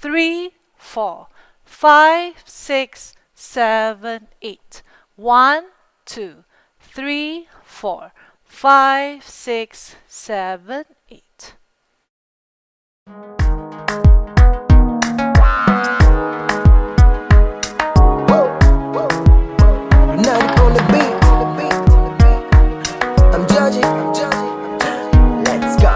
3, 4, 5, 6, 7, 8. 1, 2, 3, 4, 5, 6, 7, 8. I'm Djodje. Let's go.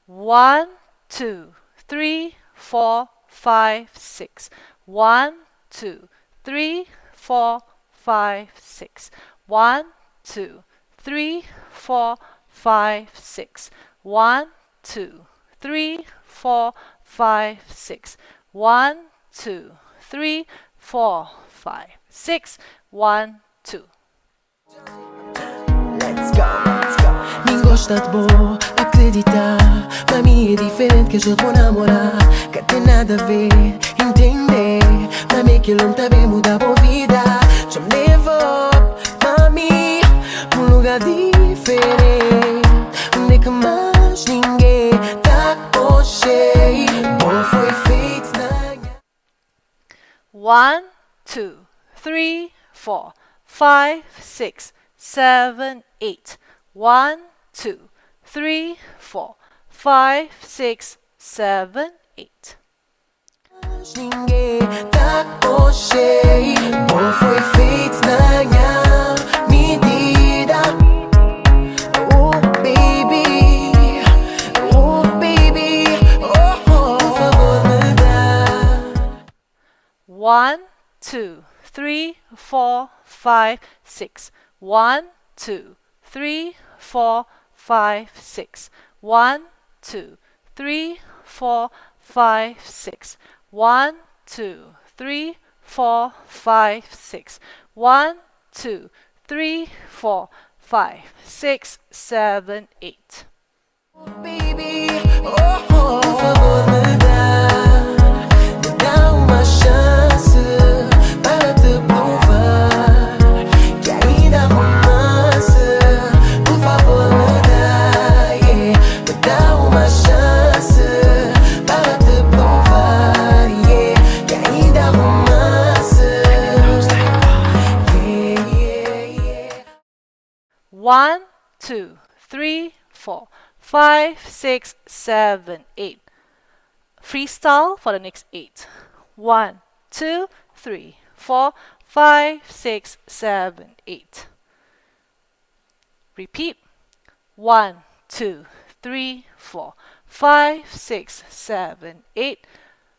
1, 2, 3, 4, 5, 6. 1, 2, 3, 4, 5, 6. 1, 2, 3, 4, 5, 6. 1, 2, 3, 4, 5, 6. 1, 2, 3, 4, 5, 6. 1, 2. Let's go. Mi gosta de boa, acreditar. Pra mim é diferente que eu vou namorar. Que tem nada a ver, entender. Pra mim que não tá bem mudar a vida. Já me levou, mami, pra lugar diferente. Onde que mais ninguém tá hoje. Bom foi feito na 1, 2, 3, 4, 5, 6, 7, 8. 1, 2, 3, 4, 5, 6, 7, 8. ninguém tá hoje. Bom foi feito na minha medida. Oh baby, oh baby, oh, oh. Por favor me dá. 1, 2, 3, 4, 5, 6. 1, 2, 3, 4, 5, 6. 1, 2, 3, 4, 5, 6. 1, 2, 3, 4, 5, 6. 1, 2, 3, 4, 5, 6, 7, 8. Baby, oh, oh. Por favor me dá uma chance para te provar que ainda há romance. Por favor me dá, yeah. Me dá uma chance para te provar, yeah. Que ainda há romance. Yeah, yeah, yeah. 1, 2, 3, 4, 5, 6, 7, 8. Freestyle for the next 8. 1, 2, 3, 4, 5, 6, 7, 8. Repeat. 1, 2, 3, 4, 5, 6, 7, 8.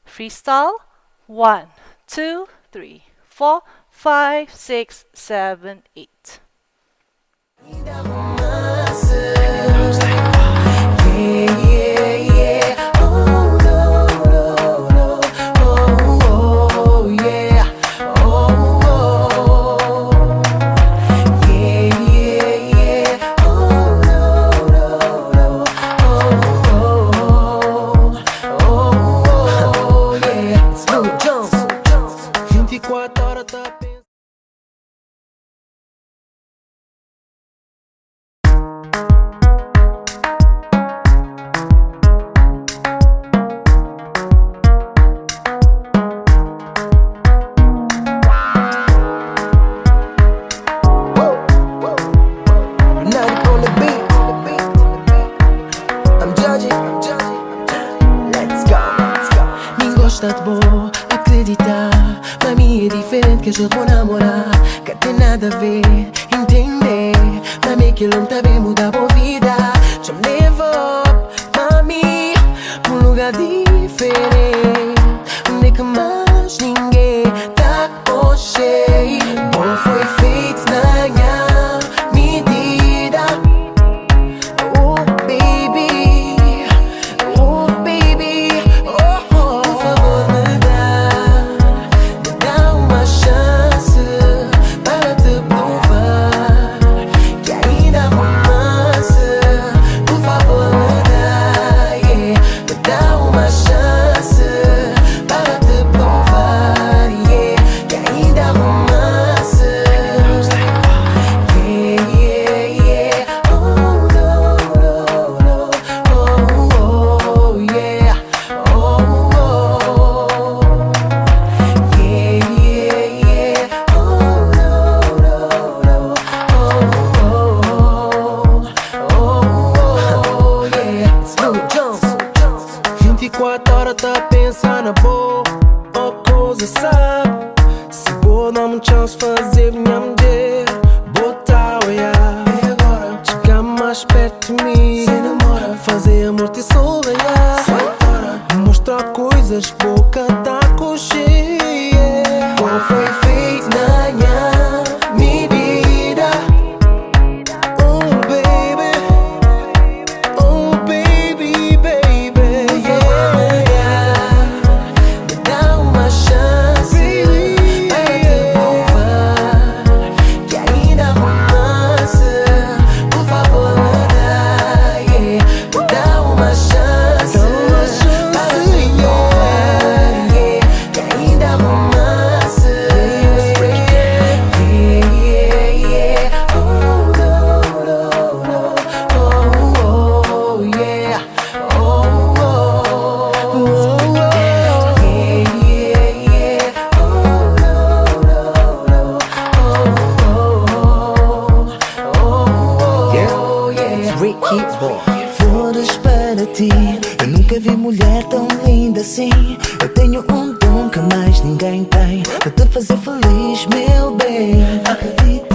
Freestyle. 1, 2, 3, 4, 5, 6, 7, 8. Ainda há romance. Yeah, yeah, yeah. Oh, no, no, no. Oh, oh, yeah. Oh, oh. Yeah, yeah, yeah. Oh, no, no, no. Oh, oh, oh, yeah. Smooth Jones. 24 horas tá pensando. I'm Djodje. Let's go. Me gosta de boa, acreditar. Pra mim é diferente que eu vou namorar. Que tem nada a ver, entender. Pra mim que não tá bem mudar a vida. Já me levou, mami, pra lugar diferente. Onde que mais ninguém tá hoje. Bom foi feito na minha medida. Oh baby, oh baby, oh, oh. Por favor me dá uma chance para te provar que ainda há romance. Por favor me dá, yeah. Me dá uma chance favor, dá-me um chance fazer minha mulher. Bota a olhar. E agora? Chegar mais perto de mim. Se namora. Fazer amor-te e sonhar. Mostrar coisas, boca da coxinha. Qual foi feito na minha medida? Oh baby, baby, yeah. Me dá uma chance para te provar que ainda há romance. Por favor, me dá, yeah. Me dá uma chance para te provar, yeah, que ainda há romance. Yeah, yeah. Oh, no, no, no. Oh, oh, yeah. Oh, oh, oh, yeah, yeah. Oh, no, no, no. Oh, yeah. Ricky Boy. Flores para ti. Eu nunca vi mulher tão linda assim. Eu tenho um dom que mais ninguém tem, de te fazer feliz, meu bem. Acredita.